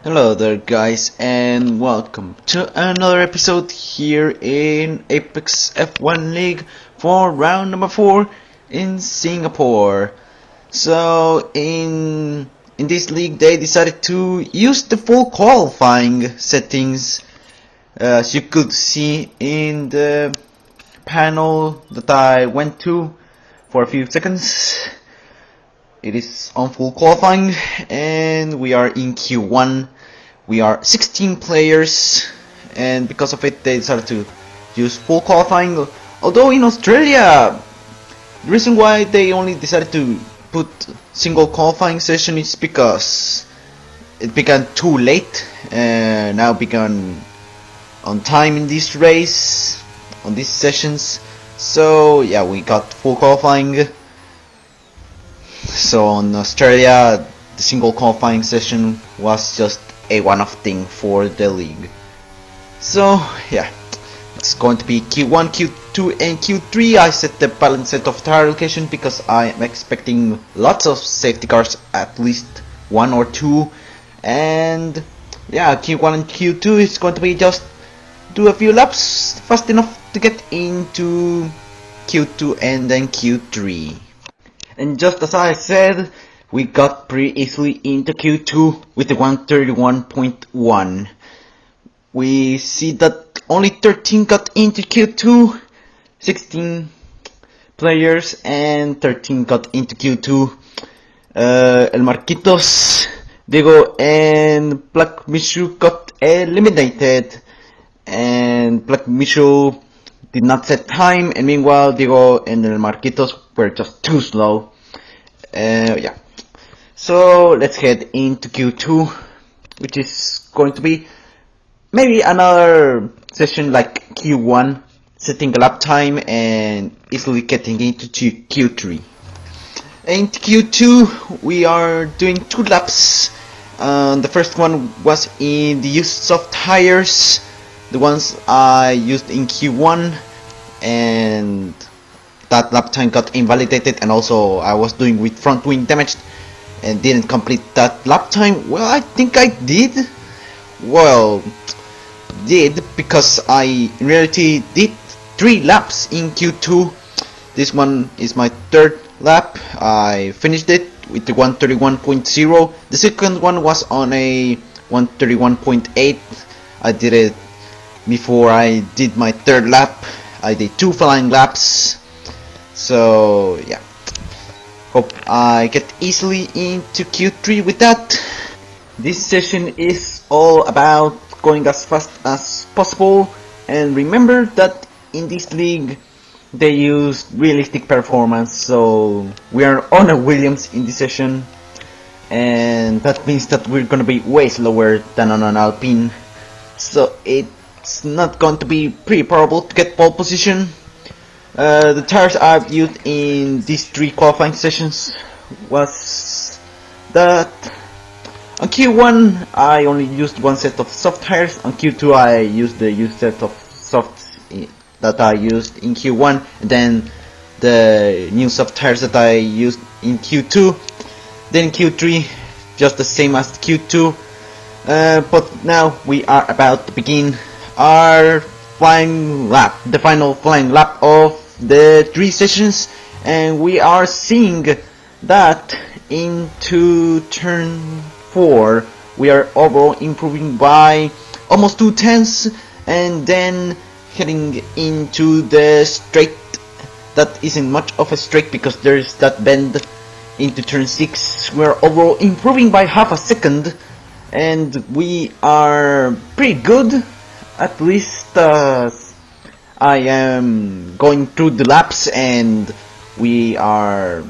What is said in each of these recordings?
Hello there guys, and welcome to another episode here in Apex F1 League for round number 4 in Singapore. So in this league they decided to use the full qualifying settings, as you could see in the panel that I went to for a few seconds. It is on full qualifying and we are in Q1. We are 16 players, and because of it they decided to use full qualifying. Although in Australia, the reason why they only decided to put single qualifying session is because it began too late, and now began on time in this race, on these sessions. So yeah, we got full qualifying. So in Australia, the single qualifying session was just a one-off thing for the league. So yeah, it's going to be Q1, Q2 and Q3. I set the balance set of tire location because I am expecting lots of safety cars, at least one or two. And yeah, Q1 and Q2 is going to be just do a few laps fast enough to get into Q2 and then Q3. And just as I said, we got pretty easily into Q2 with the 131.1. We see that only 13 got into Q2, 16 players and 13 got into Q2. El Marquitos, Diego and Black Mishu got eliminated, and Black Mishu did not set time, and meanwhile Diego and El Marquitos were just too slow. Yeah. So let's head into Q2, which is going to be maybe another session like Q1, setting a lap time and easily getting into Q3. In Q2 we are doing 2 laps. The first one was in the use of tires, the ones I used in Q1, and that lap time got invalidated, and also I was doing with front wing damaged and didn't complete that lap time. Well, I think I did. Well, did, because I in reality did 3 laps in Q2. This one is my 3rd lap. I finished it with the 131.0. The second one was on a 131.8. I did it before I did my 3rd lap. I did 2 flying laps. So yeah, hope I get easily into Q3 with that. This session is all about going as fast as possible, and remember that in this league they use realistic performance, so we are on a Williams in this session, and that means that we're gonna be way slower than on an Alpine, so it's not going to be pretty probable to get pole position. The tires I've used in these 3 qualifying sessions was that on Q1 I only used 1 set of soft tires, on Q2 I used the used set of softs that I used in Q1, and then the new soft tires that I used in Q2. Then in Q3 just the same as Q2, but now we are about to begin our flying lap, the final flying lap of the 3 sessions, and we are seeing that into turn 4 we are overall improving by almost 2 tenths, and then heading into the straight that isn't much of a straight because there's that bend into turn 6. We're overall improving by half a second, and we are pretty good, at least I am going through the laps, and we are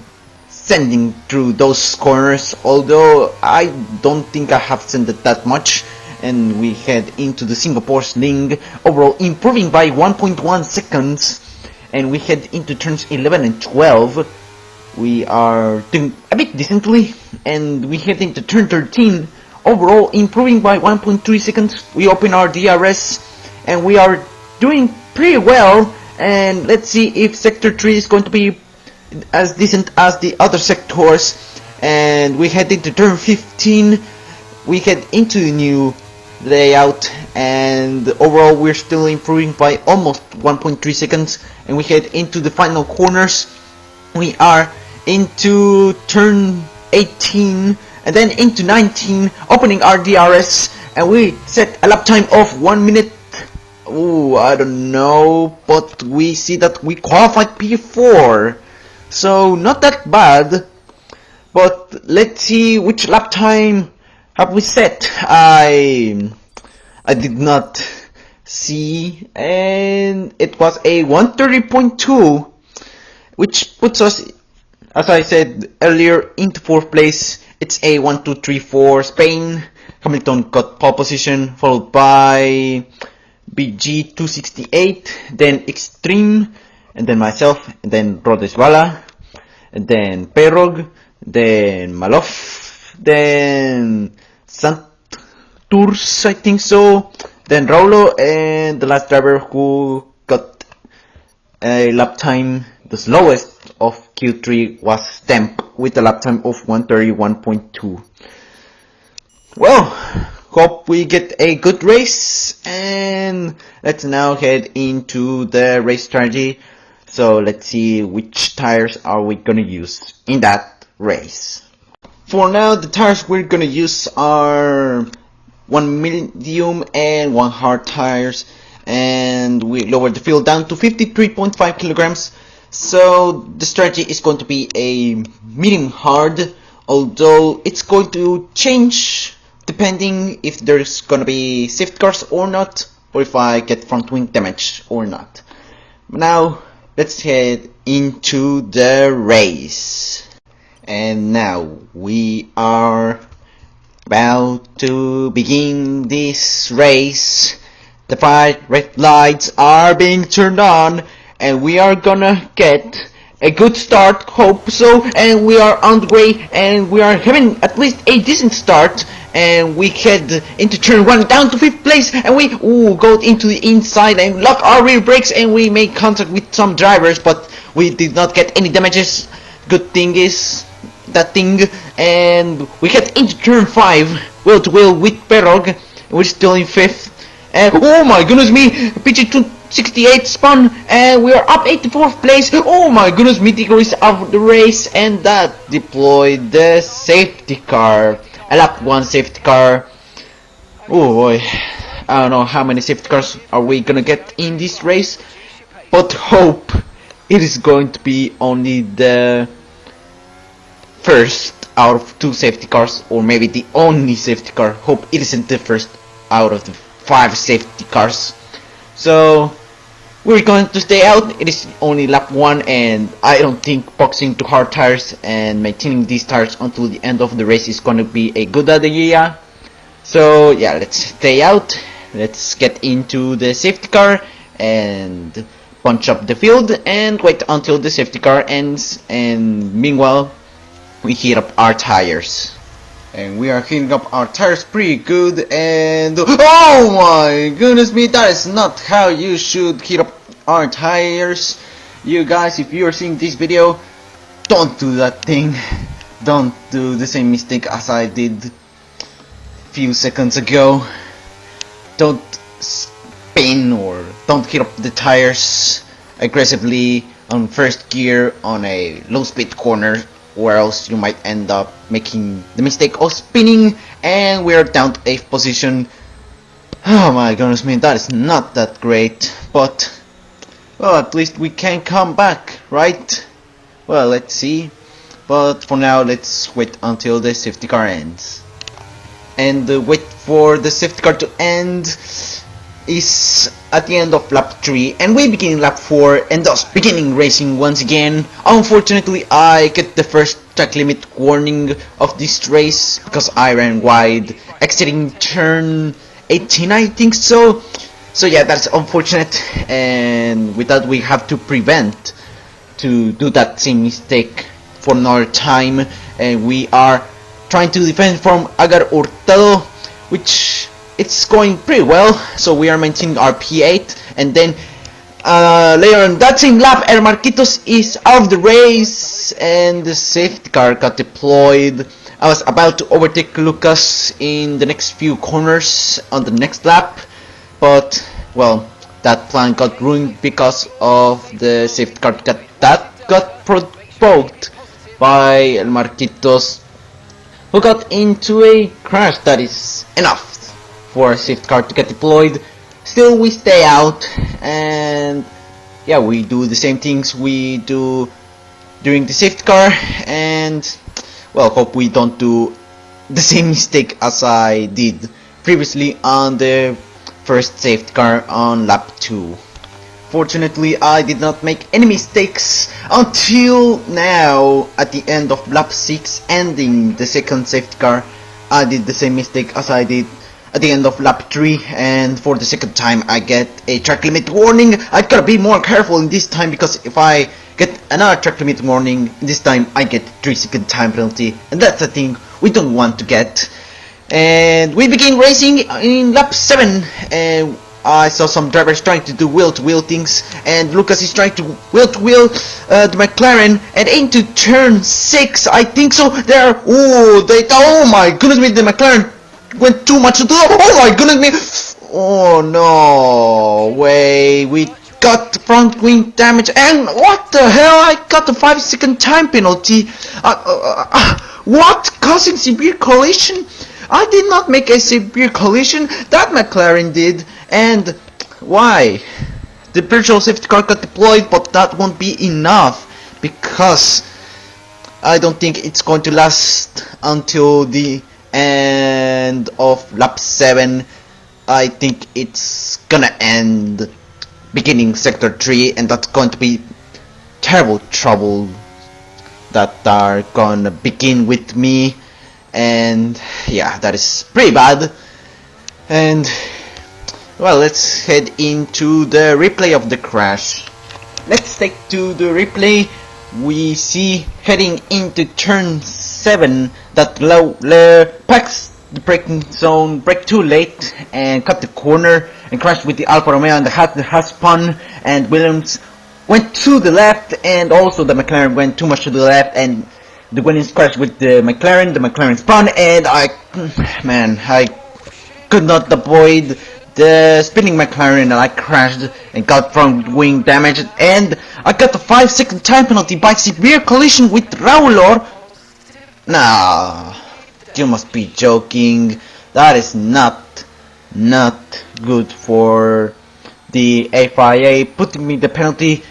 sending through those corners, although I don't think I have sent it that much. And we head into the Singapore sling, overall improving by 1.1 seconds, and we head into turns 11 and 12. We are doing a bit decently, and we head into turn 13, overall improving by 1.3 seconds. We open our DRS, and we are doing pretty well, and let's see if sector 3 is going to be as decent as the other sectors. And we head into turn 15 we head into the new layout, and overall we're still improving by almost 1.3 seconds, and we head into the final corners. We are into turn 18 and then into 19, opening our DRS, and we set a lap time of 1 minute. Oh, I don't know, but we see that we qualified P4, so not that bad. But let's see which lap time have we set. I did not see, and it was a 130.2, which puts us, as I said earlier, into 4th place. It's a 1, 2, 3, 4 Spain. Hamilton got pole position, followed by BG 268, then Extreme, and then myself, and then Rodesvala, and then Perog, then Malof, then Santours, I think so, then Raulo, and the last driver who got a lap time, the slowest of Q3, was Stamp with a lap time of 131.2. Well, hope we get a good race, and let's now head into the race strategy. So let's see which tires are we gonna use in that race. For now, the tires we're gonna use are 1 medium and 1 hard tires, and we lowered the fuel down to 53.5 kilograms. So the strategy is going to be a medium hard, although it's going to change depending if there's gonna be safety cars or not, or if I get front wing damage or not. Now let's head into the race. And now we are about to begin this race. The 5 red lights are being turned on, and we are gonna get a good start, hope so, and we are on the way, and we are having at least a decent start, and we head into turn 1 down to 5th place, and we go into the inside and lock our rear brakes, and we make contact with some drivers, but we did not get any damages. Good thing is that thing, and we head into turn 5 wheel to wheel with Perog. We're still in 5th, and oh my goodness me, PG268 spun, and we are up 84th place. Oh my goodness me, Tico is out of the race, and that deployed the safety car, a lap 1 safety car. Oh boy, I don't know how many safety cars are we gonna get in this race, but hope it is going to be only the first out of 2 safety cars, or maybe the only safety car. Hope it isn't the first out of the 5 safety cars. So we're going to stay out. It is only lap 1, and I don't think boxing to hard tires and maintaining these tires until the end of the race is going to be a good idea. So yeah, let's stay out. Let's get into the safety car and punch up the field and wait until the safety car ends, and meanwhile we heat up our tires. And we are heating up our tires pretty good, and oh my goodness me, that is not how you should heat up our tires. You guys, if you are seeing this video, don't do that thing. Don't do the same mistake as I did a few seconds ago. Don't spin or don't heat up the tires aggressively on first gear on a low speed corner, or else you might end up making the mistake of spinning, and we're down to 8th position. Oh my goodness me, that is not that great, but well, at least we can come back, right? Well, let's see, but for now let's wait until the safety car ends. And the wait for the safety car to end is at the end of lap 3, and we begin lap 4, and thus beginning racing once again. Unfortunately, I get the first track limit warning of this race because I ran wide, exiting turn 18, I think so. So yeah, that's unfortunate, and with that we have to prevent to do that same mistake for another time, and we are trying to defend from Agar Hurtado, which it's going pretty well. So we are maintaining our P8, and then later on that same lap, El Marquitos is out of the race, and the safety car got deployed. I was about to overtake Lucas in the next few corners on the next lap, but well, that plan got ruined because of the safety car that got provoked by El Marquitos, who got into a crash that is enough for a safety car to get deployed. Still, we stay out, and yeah, we do the same things we do during the safety car, and well, hope we don't do the same mistake as I did previously on the first safety car on lap 2. Fortunately, I did not make any mistakes until now at the end of lap 6, ending the second safety car. I did the same mistake as I did at the end of lap 3, and for the second time I get a track limit warning. I gotta be more careful in this time, because if I get another track limit warning this time, I get 3-second time penalty, and that's the thing we don't want to get. And we begin racing in lap 7, and I saw some drivers trying to do wheel-to-wheel things, and Lucas is trying to wheel-to-wheel the McLaren, and into turn 6, I think so. There, oh my goodness me, the McLaren went too much to the, oh my goodness me, oh no way, we got front wing damage, and what the hell, I got a 5-second time penalty. What, causing severe collision? I did not make a severe collision, that McLaren did. And why? The virtual safety car got deployed, but that won't be enough, because I don't think it's going to last until the end of lap 7. I think it's gonna end beginning sector 3, and that's going to be terrible trouble that are gonna begin with me, and yeah, that is pretty bad. And well, let's head into the replay of the crash. Let's take to the replay. We see heading into turn 7 that packs the braking zone, brake too late, and cut the corner and crashed with the Alfa Romeo, and the has spun, and Williams went to the left, and also the McLaren went too much to the left, and the Williams crashed with the McLaren spun, and I could not avoid the spinning McLaren, and I crashed and got front wing damage, and I got the 5-second time penalty by severe collision with Raulor. Nah, you must be joking. That is not good for the FIA putting me the penalty.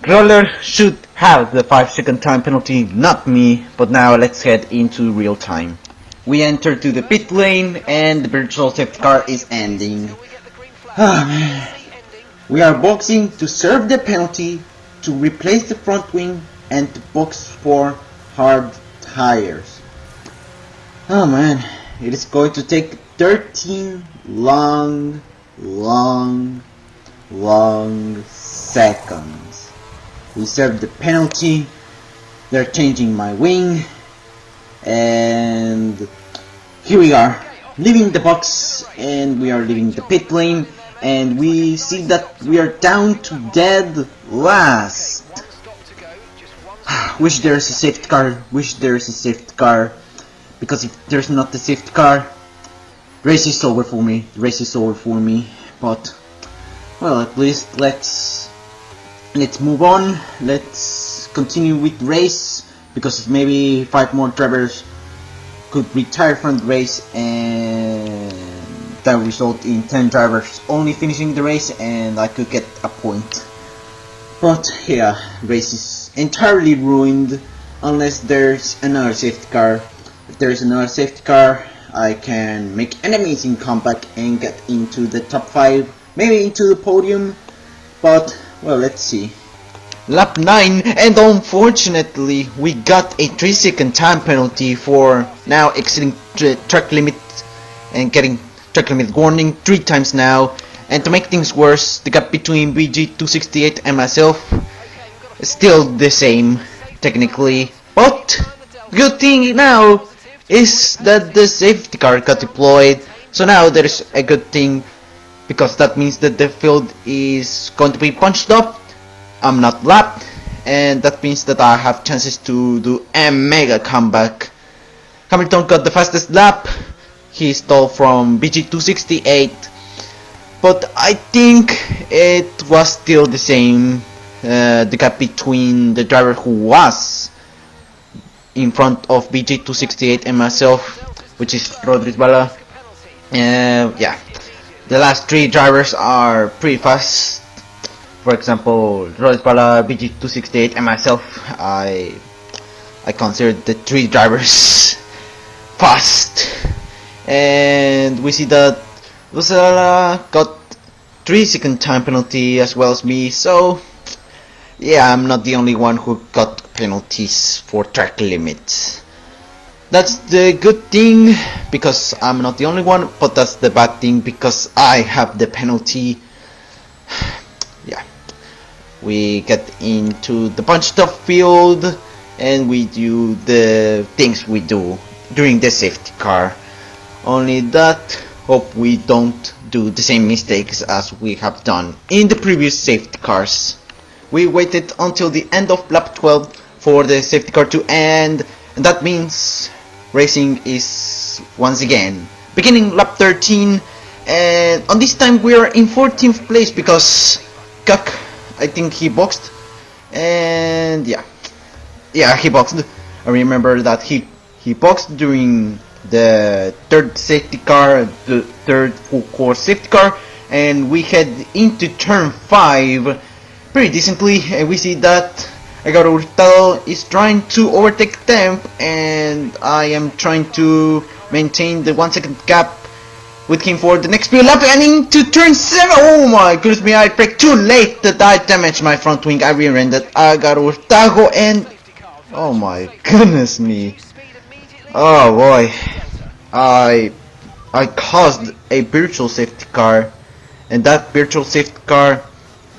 Raulor should have the 5-second time penalty, not me. But now let's head into real time. We enter to the pit lane, and the virtual safety car is ending. We are boxing to serve the penalty, to replace the front wing, and to box for hard tires. Oh man, it is going to take 13 long seconds. We serve the penalty. They're changing my wing, and here we are, leaving the box, and we are leaving the pit lane, and we see that we are down to dead last. Wish there's a safety car, because if there's not the safety car, race is over for me. But well, at least let's move on. Let's continue with the race, because maybe 5 more drivers could retire from the race, and that would result in 10 drivers only finishing the race, and I could get a point. But yeah, race is entirely ruined unless there's another safety car. If there's another safety car, I can make an amazing comeback and get into the top 5, maybe into the podium. But well, let's see. Lap 9, and unfortunately we got a 3-second time penalty for now exceeding the track limit and getting track limit warning 3 times now. And to make things worse, the gap between BG268 and myself is still the same technically. But good thing now is that the safety car got deployed, so now there's a good thing, because that means that the field is going to be punched up. I'm not lapped, and that means that I have chances to do a mega comeback. Hamilton got the fastest lap. He stole from BG268, but I think it was still the same. The gap between the driver who was in front of BG268 and myself, which is Rodríguez Bala. Yeah, the last three drivers are pretty fast. For example, Rodríguez Bala, BG268, and myself. I consider the three drivers fast, and we see that Lucella got 3-second time penalty as well as me. So yeah, I'm not the only one who got penalties for track limits. That's the good thing because I'm not the only one, but that's the bad thing because I have the penalty. Yeah, we get into the bunched up field and we do the things we do during the safety car. Only that, hope we don't do the same mistakes as we have done in the previous safety cars. We waited until the end of lap 12 for the safety car to end, and that means racing is once again beginning lap 13, and on this time we are in 14th place because Kak, I think he boxed, and yeah, he boxed. I remember that he boxed during the third safety car, the third full course safety car, and we head into turn 5 pretty decently, and we see that Agaro Hurtado is trying to overtake Temp, and I am trying to maintain the 1 second gap with him for the next few laps, and into turn 7. Oh my goodness me, I braked too late that I damaged my front wing. I rear-ended Agaro Hurtado, and oh my goodness me. Oh boy, I caused a virtual safety car, and that virtual safety car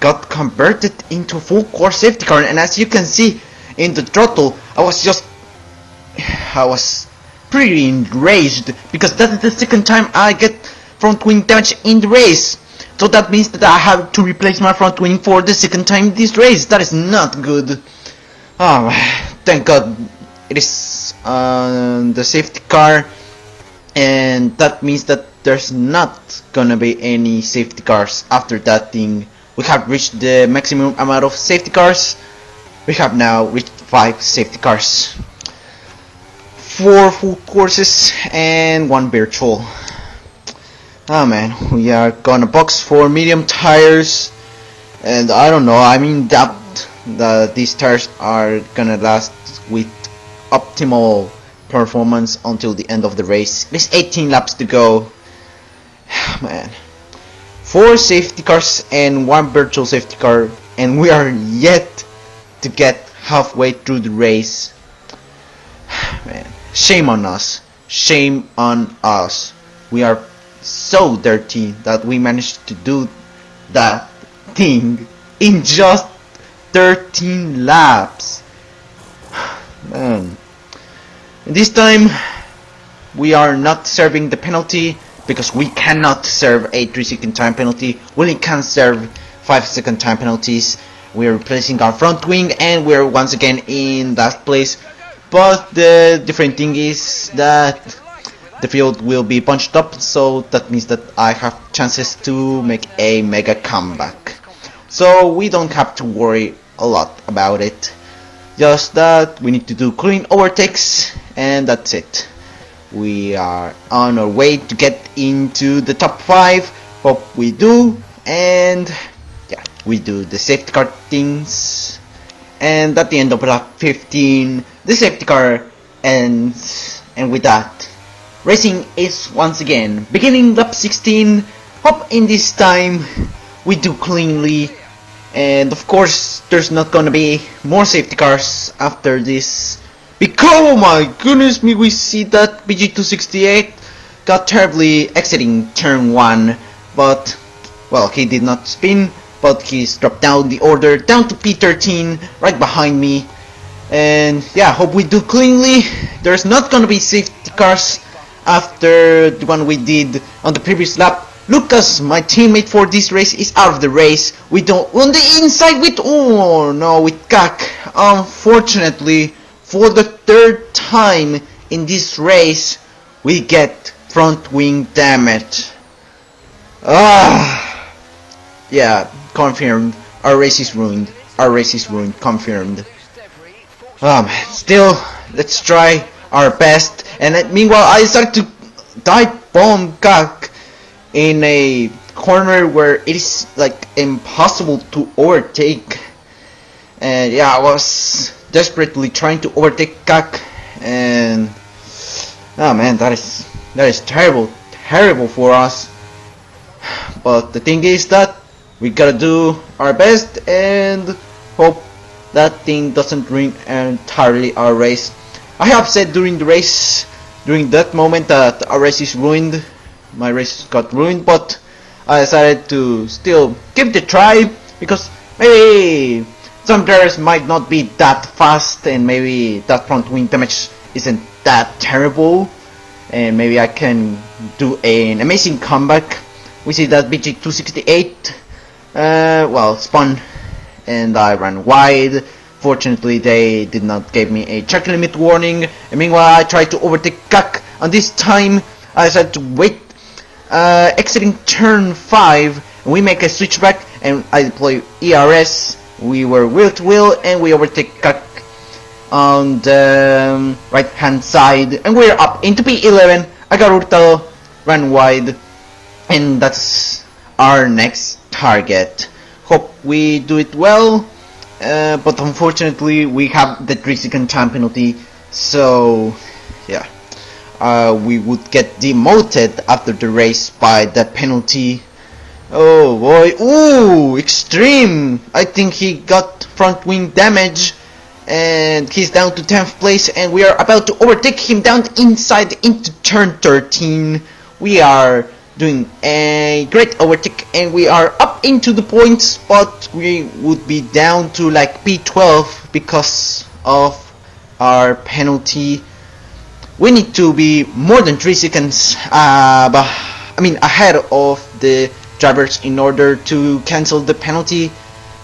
got converted into full course safety car, and as you can see in the throttle, I was pretty enraged because that is the second time I get front wing damage in the race. So that means that I have to replace my front wing for the second time this race. That is not good. Oh, thank God it is the safety car, and that means that there's not gonna be any safety cars after that thing. We have reached the maximum amount of safety cars. We have now reached 5 safety cars, 4 full courses and 1 virtual. Oh man, we are gonna box for medium tires, and I don't know, I mean that these tires are gonna last with optimal performance until the end of the race. There's 18 laps to go. Man, 4 safety cars and 1 virtual safety car, and we are yet to get halfway through the race. Man, shame on us. Shame on us. We are so dirty that we managed to do that thing in just 13 laps. Man. This time we are not serving the penalty because we cannot serve a 3-second time penalty. We only can serve 5-second time penalties. We are replacing our front wing and we're once again in last place. But the different thing is that the field will be punched up, so that means that I have chances to make a mega comeback. So we don't have to worry a lot about it. Just that we need to do clean overtakes, and that's it. We are on our way to get into the top 5. Hope we do, and yeah, we do the safety car things. And at the end of lap 15, the safety car ends, and with that, racing is once again beginning lap 16. Hope in this time we do cleanly, and of course there's not gonna be more safety cars after this, because oh my goodness me, we see that BG268 got terribly exiting turn 1, but well, he did not spin, but he's dropped down the order down to P13 right behind me. And yeah, hope we do cleanly. There's not gonna be safety cars after the one we did on the previous lap. Lucas, my teammate for this race, is out of the race. We don't on the inside with with Kak. Unfortunately, for the 3rd time in this race we get front wing damage. Yeah, confirmed. Our race is ruined. Our race is ruined. Confirmed. Still, let's try our best. And meanwhile, I start to dive bomb Gak in a corner where it is like impossible to overtake. And yeah, I was desperately trying to overtake Gak, and oh man, that is terrible for us. But the thing is that we gotta do our best and hope that thing doesn't ruin entirely our race. I have said during the race, during that moment, that our race is ruined. My race got ruined, but I decided to still give it a try, because maybe some drivers might not be that fast, and maybe that front wing damage isn't that terrible, and maybe I can do an amazing comeback. We see that BG268 well, spun and I ran wide. Fortunately, they did not give me a track limit warning, and meanwhile I tried to overtake Gak, and this time I decided to wait, exiting turn 5, and we make a switchback and I deploy ERS. We were wheel to wheel and we overtake Gak on the right hand side, and we're up into P11. I got Hurtado, ran wide, and that's our next target. Hope we do it well, but unfortunately we have the 3-second time penalty, so yeah, we would get demoted after the race by that penalty. Oh boy, ooh, extreme! I think he got front wing damage, and he's down to 10th place, and we are about to overtake him down inside into turn 13. We are doing a great overtake, and we are up into the points, but we would be down to like P12 because of our penalty. We need to be more than 3 seconds ahead of the drivers in order to cancel the penalty.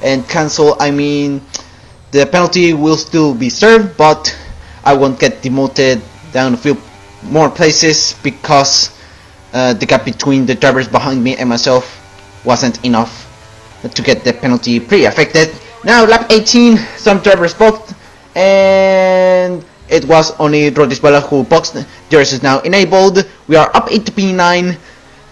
And cancel, I mean the penalty will still be served, but I won't get demoted down a few more places because the gap between the drivers behind me and myself wasn't enough to get the penalty pre-affected. Now lap 18, some drivers boxed, and it was only Rodisbala who boxed. Theirs is now enabled. We are up into P9,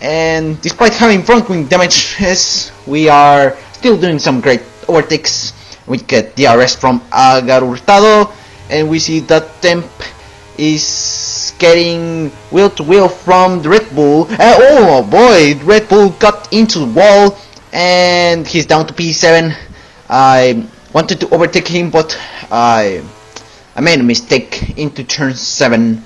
and despite having front wing damages, we are still doing some great overtakes. We get DRS from Agar Hurtado, and we see that Temp is getting wheel to wheel from the Red Bull. Oh boy, Red Bull got into the wall, and he's down to P7. I wanted to overtake him, but I made a mistake into turn 7.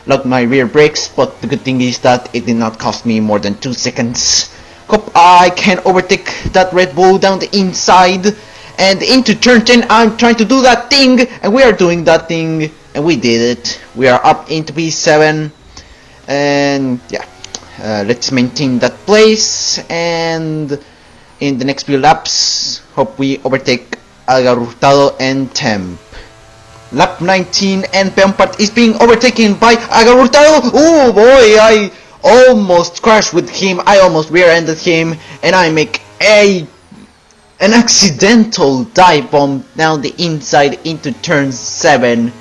Locked my rear brakes, but the good thing is that it did not cost me more than 2 seconds. Hope I can overtake that Red Bull down the inside, and into turn 10 I'm trying to do that thing, and we are doing that thing, and we did it. We are up into P7, and yeah, let's maintain that place, and in the next few laps hope we overtake Agar Hurtado and Temp. Lap 19, and Peompart is being overtaken by Agar Hurtado. Oh boy, I almost crashed with him. I almost rear-ended him, and I make an accidental dive bomb down the inside into turn 7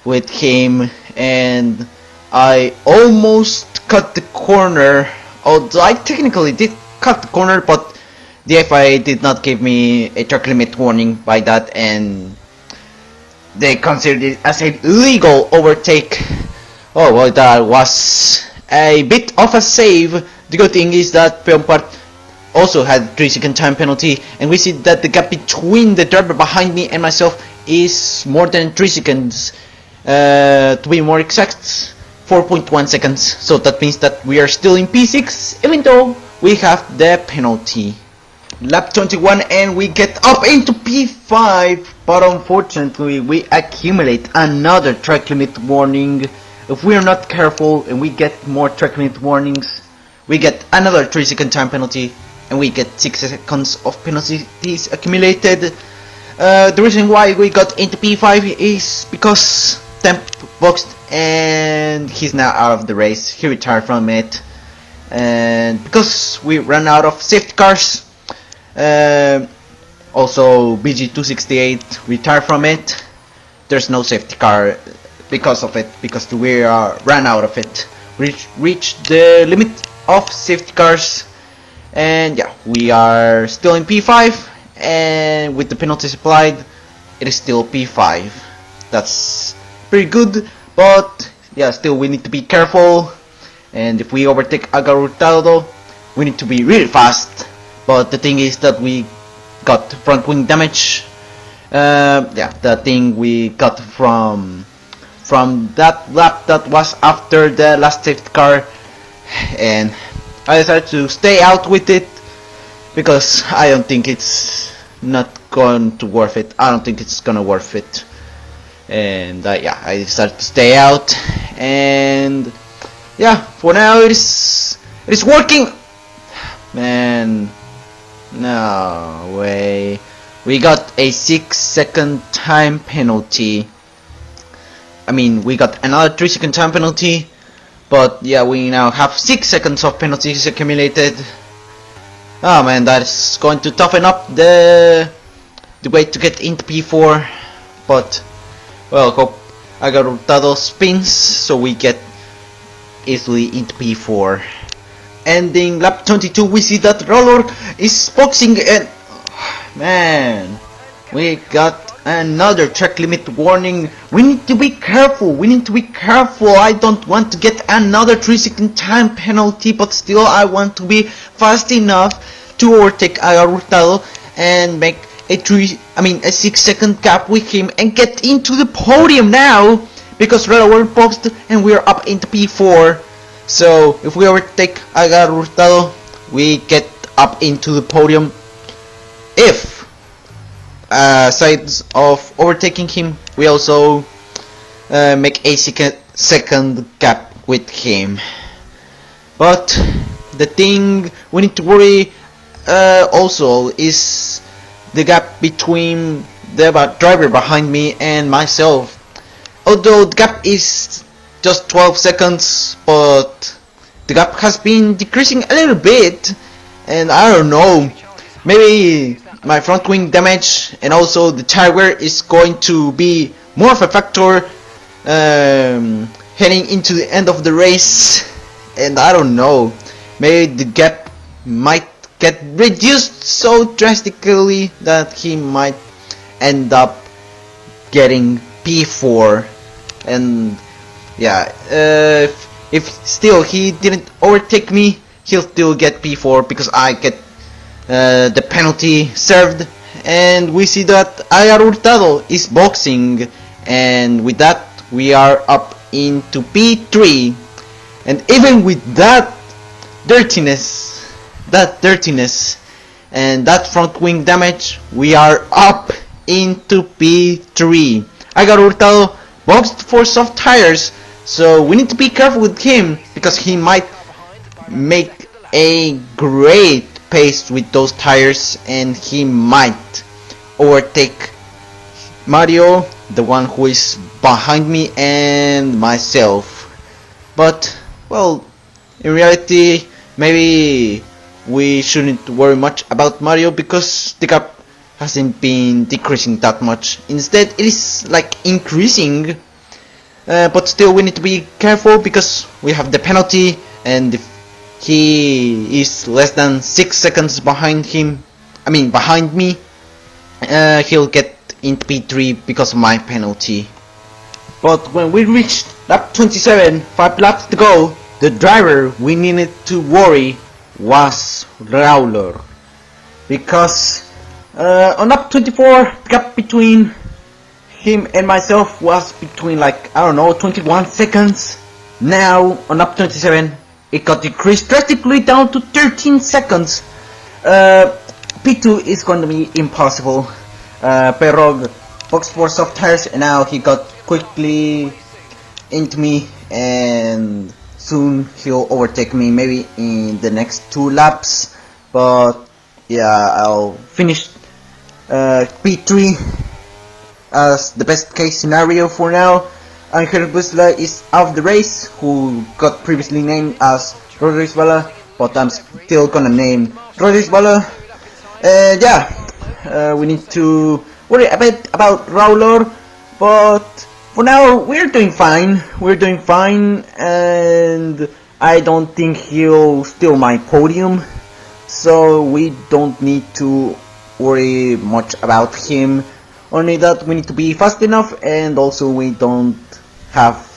with him, and I almost cut the corner. Although I technically did cut the corner, but the FIA did not give me a track limit warning by that, and they considered it as a legal overtake. Oh well, that was a bit of a save. The good thing is that Peompart also had 3-second time penalty, and we see that the gap between the driver behind me and myself is more than 3 seconds. To be more exact, 4.1 seconds. So that means that we are still in P6, even though we have the penalty. Lap 21, and we get up into P5, but unfortunately we accumulate another track limit warning. If we are not careful and we get more track limit warnings, we get another 3-second time penalty, and we get 6 seconds of penalties accumulated. The reason why we got into P5 is because Temp boxed, and he's now out of the race. He retired from it, and because we ran out of safety cars, also BG268 retired from it. There's no safety car because of it, because we ran out of it. We reached the limit of safety cars, and yeah, we are still in P5, and with the penalties applied, it is still P5. That's pretty good, but yeah, still we need to be careful, and if we overtake Agarutado, we need to be really fast. But the thing is that we got front wing damage. Yeah, the thing we got from that lap that was after the last safety car, and I decided to stay out with it because I don't think it's not going to worth it. I don't think it's gonna worth it, and yeah, I decided to stay out, and yeah, for now it is working. Man, no way. We got a 6-second time penalty. I mean, we got another 3-second time penalty, but yeah, we now have 6 seconds of penalties accumulated. Oh man, that's going to toughen up the way to get into P4. But well, hope Agarutado spins so we get easily into P4. Ending lap 22, we see that Roller is boxing, and man, we got another track limit warning. We need to be careful. I don't want to get another 3-second time penalty, but still I want to be fast enough to overtake Agarutado and make a 6-second gap with him and get into the podium now, because Roller boxed and we're up into P4. So if we overtake Agarutado, we get up into the podium. If sides of overtaking him, we also make a second gap with him. But the thing we need to worry also is the gap between the driver behind me and myself. Although the gap is just 12 seconds, but the gap has been decreasing a little bit, and I don't know, maybe my front wing damage and also the tire wear is going to be more of a factor heading into the end of the race, and I don't know, maybe the gap might get reduced so drastically that he might end up getting P4. And yeah, if still he didn't overtake me, he'll still get P4 because I get the penalty served. And we see that Agarutado is boxing, and with that we are up into P3. And even with that dirtiness and that front wing damage, we are up into P3. Agarutado boxed for soft tires, so we need to be careful with him because he might make a great pace with those tires, and he might overtake Mario, the one who is behind me, and myself. But well, in reality, maybe we shouldn't worry much about Mario because the gap hasn't been decreasing that much. Instead, it is like increasing, but still we need to be careful because we have the penalty, and if he is less than 6 seconds behind me, he'll get into P3 because of my penalty. But when we reached lap 27, 5 laps to go, the driver we needed to worry was Rowler, because on lap 24, the gap between him and myself was between, like, I don't know, 21 seconds. Now on lap 27, it got decreased drastically down to 13 seconds. P2 is going to be impossible. Perog boxed for soft tires, and now he got quickly into me, and soon he'll overtake me, maybe in the next 2 laps. But yeah, I'll finish P3 as the best case scenario for now. Angel Busla is out of the race, who got previously named as Rodriguez Bala, but I'm still gonna name Rodriguez Bala. Yeah, we need to worry a bit about Rowlor, but for now we're doing fine. We're doing fine, and I don't think he'll steal my podium, so we don't need to worry much about him. Only that we need to be fast enough, and also we don't have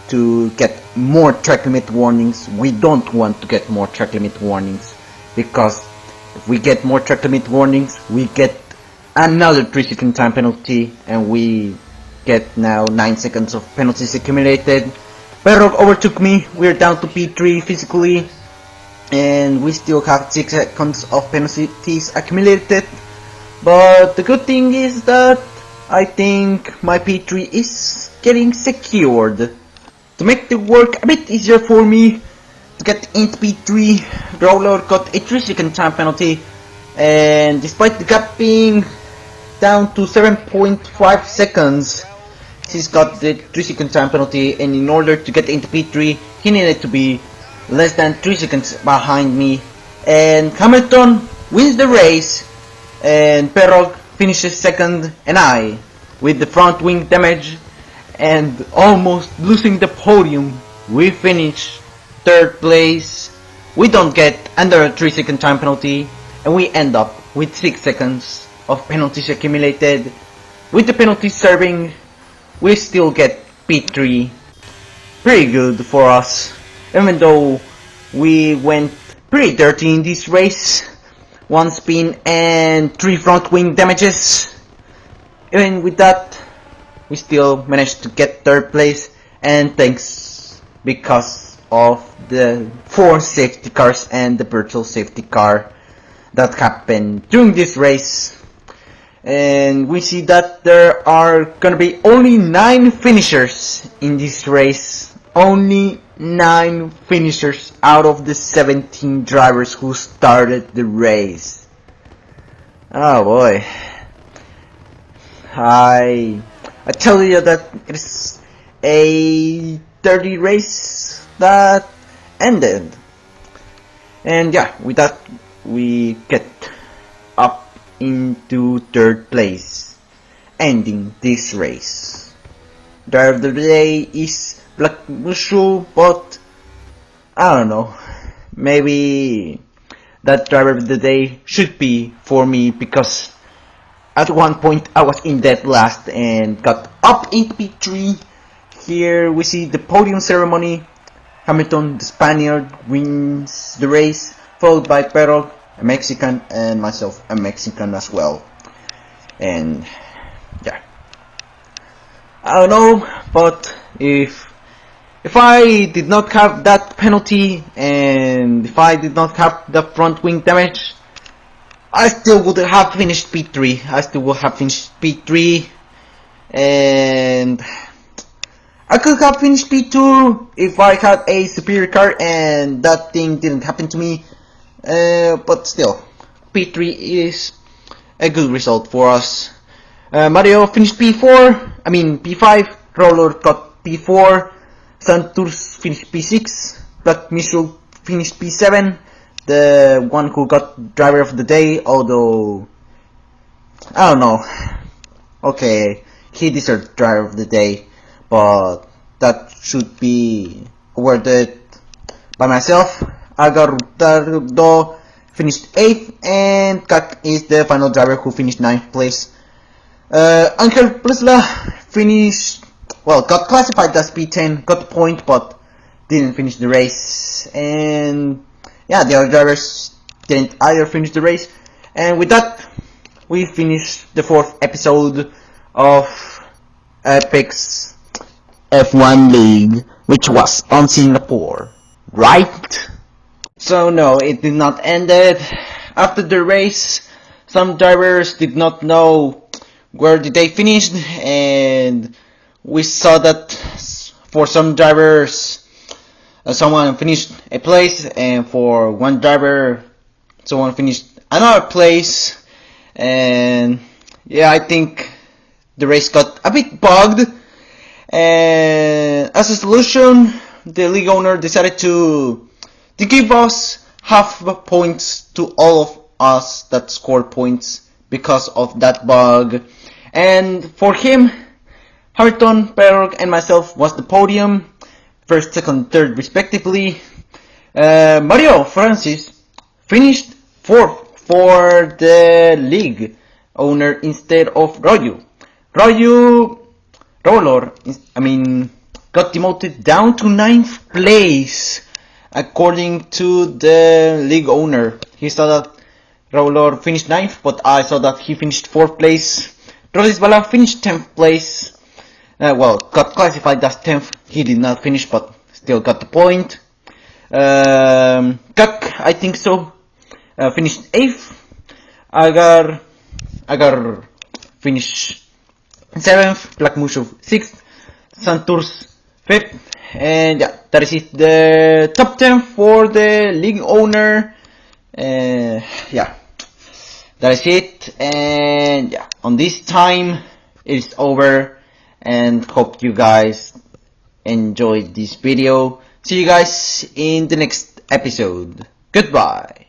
to get more track limit warnings. We don't want to get more track limit warnings, because if we get more track limit warnings, we get another 3-second time penalty, and we get now 9 seconds of penalties accumulated. Perrog overtook me, we're down to P3 physically, and we still have 6 seconds of penalties accumulated. But the good thing is that I think my P3 is getting secured. To make the work a bit easier for me to get into P3, Rowler got a 3-second time penalty, and despite the gap being down to 7.5 seconds, he's got the 3-second time penalty, and in order to get into P3, he needed to be less than 3 seconds behind me. And Hamilton wins the race, and Perrog finishes second, and I, with the front wing damage and almost losing the podium, we finish third place. We don't get under a 3-second time penalty, and we end up with 6 seconds of penalties accumulated. With the penalties serving, we still get P3. Pretty good for us, even though we went pretty dirty in this race. 1 spin and 3 front wing damages. Even with that, we still managed to get third place, and thanks because of the 4 safety cars and the virtual safety car that happened during this race. And we see that there are gonna be only 9 finishers in this race. Only 9 finishers out of the 17 drivers who started the race. Oh boy. I tell you that it's a dirty race that ended. And yeah, with that we get up into third place, ending this race. Driver of the day is Black Mushu, but I don't know, maybe that driver of the day should be for me, because at one point I was in dead last and got up into P3. Here we see the podium ceremony. Hamilton, the Spaniard, wins the race, followed by Perrog, a Mexican, and myself, a Mexican as well. And yeah, I don't know, but if I did not have that penalty, and if I did not have the front wing damage, I still would have finished P3. I still would have finished P3, and I could have finished P2 if I had a superior car and that thing didn't happen to me. But still, P3 is a good result for us. Mario finished P5, Roller got P4, Santos finished P6, Black Missile finished P7, the one who got driver of the day, although I don't know. Okay, he deserved driver of the day, but that should be awarded by myself. Agarutado finished 8th, and Kak is the final driver who finished 9th place. Angel Plesla got classified as P10, got the point, but didn't finish the race. And yeah, the other drivers didn't either finish the race. And with that, we finish the 4th episode of Epic's F1 League, which was on Singapore, right? So no, it did not end it. After the race, some drivers did not know where did they finished, and we saw that for some drivers, someone finished a place, and for one driver, someone finished another place. And yeah, I think the race got a bit bugged, and as a solution, the league owner decided to give us half points to all of us that scored points because of that bug. And for him, Hamilton, Perog, and myself was the podium, first, second, third respectively. Mario Francis finished fourth for the league owner instead of Royu. Rolor, got demoted down to 9th place according to the league owner. He saw that Rolor finished 9th, but I saw that he finished 4th place. Rodisbala finished 10th place. Got classified as 10th. He did not finish, but still got the point. Kak, I think so, finished 8th. Agar finished 7th. Black Mushov 6th. Santours 5th. And yeah, that is it. The top 10 for the league owner. Yeah, that is it. And yeah, on this time, it is over. And hope you guys enjoyed this video. See you guys in the next episode. Goodbye.